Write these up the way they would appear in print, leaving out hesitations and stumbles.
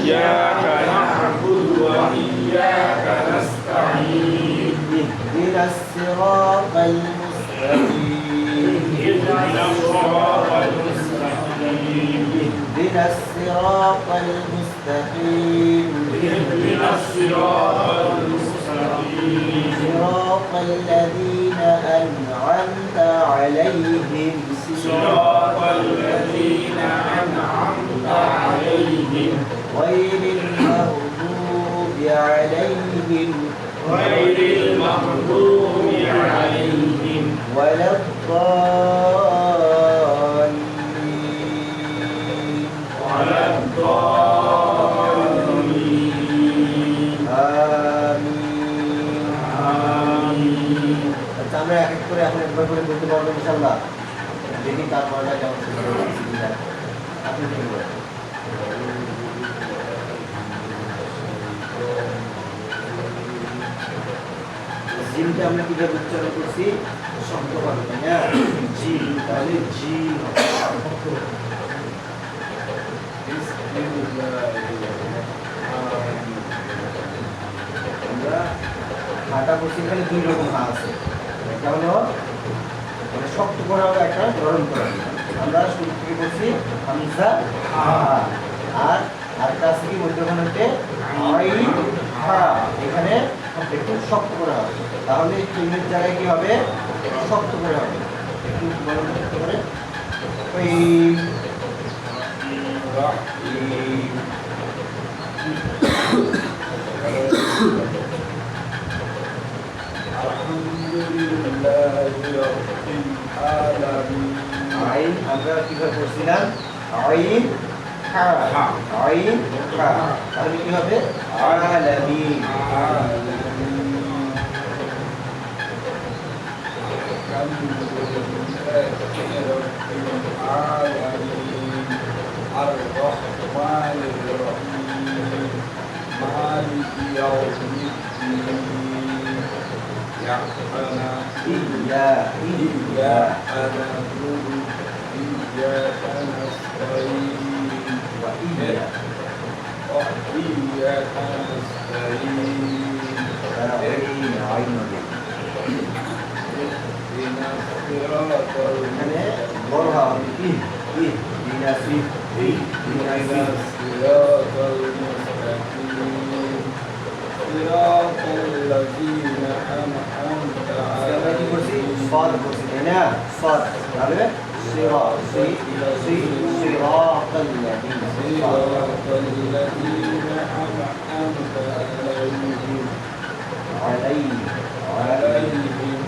إياك نعبد وإياك نستعين اهدنا الصراط المستقيم اهدنا الصراط المستقيم اهدنا الصراط المستقيم اهدنا الصراط المستقيم صراط الذين أنعمت عليهم صراط الذين أنعمت عليهم غير المغضوب عليهم غير المغضوب عليهم ولا الضالين ولا الضالين آمين آمين আচ্ছা আমরা এক এক করে এখন একবার করে বলতে পারবো ইনশাআল্লাহ দেখি কার পড়াটা কেমন ছিল আপনি কি বলেন জিমটা আমরা কিভাবে উচ্চারণ করছি শব্দভাবে তাই না জি তাহলে জি আমরা হাঁটা করছি এখানে দুই রকম হা আছে একটা হলো মানে শক্ত করা হবে একটা নরম করা হবে আমরা শুরু থেকে করছি হামজা হা আর আরেকটা আছে কি মধ্যখানে হচ্ছে আইন হা এখানে একটু শক্ত করা হবে তাহলে এই চিহ্নের জায়গায় কি হবে শক্ত করে হবে একটু বলুন শক্ত করে ওই আইন আমরা কিভাবে করছিলাম আইন হা আইন হা তাহলে কি হবে আলামিন الرحمن الرحيم مالك يوم الدين إياك نعبد وإياك نستعين وإياك نستعين اهدنا الصراط এখানে বড় হবে বিনাসি اهدنا الصراط المستقيم صراط الذين أنعمت আমরা কি করছি عليهم সদ করছি তাই না সদ তাহলে সিরাত সিরাত صراط الذين أنعمت عليهم عليهم عليهم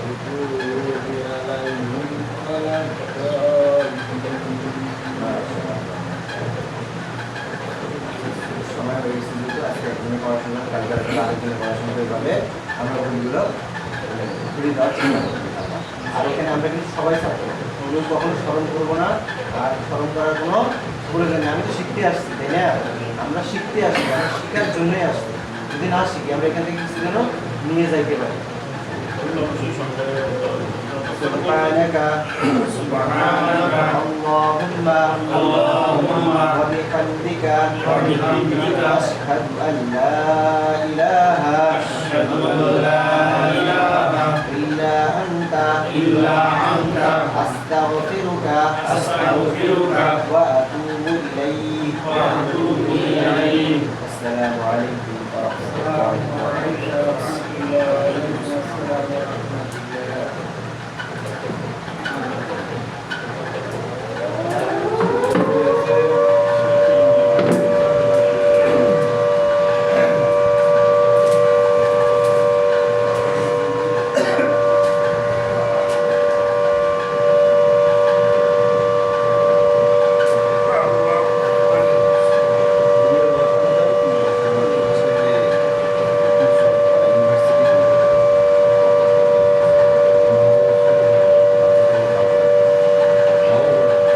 المغضوب عليهم ولا الضالين সময় হয়ে গেছে কিন্তু আজকে একদিনে পড়াশোনা কালকে আরেকদিনে পড়াশোনা এইভাবে আমরা ওইগুলো ঘুরে দেওয়ার চেষ্টা করবো আর এখানে আমরা কিন্তু সবাই ছাত্র ওগুলো কখনো স্মরণ করবো না আর স্মরণ করার কোনো প্রয়োজন নেই আমি তো শিখতে আসছি তাই না আমরা শিখতে আসছি আমরা শেখার জন্যই আসছি যদি না শিখি আমরা এখান থেকে কিছু যেন নিয়ে যাইতে পারি سبحانك اللهم وبحمدك أشهد أن لا إله إلا أنت أستغفرك وأتوب إليك السلام عليكم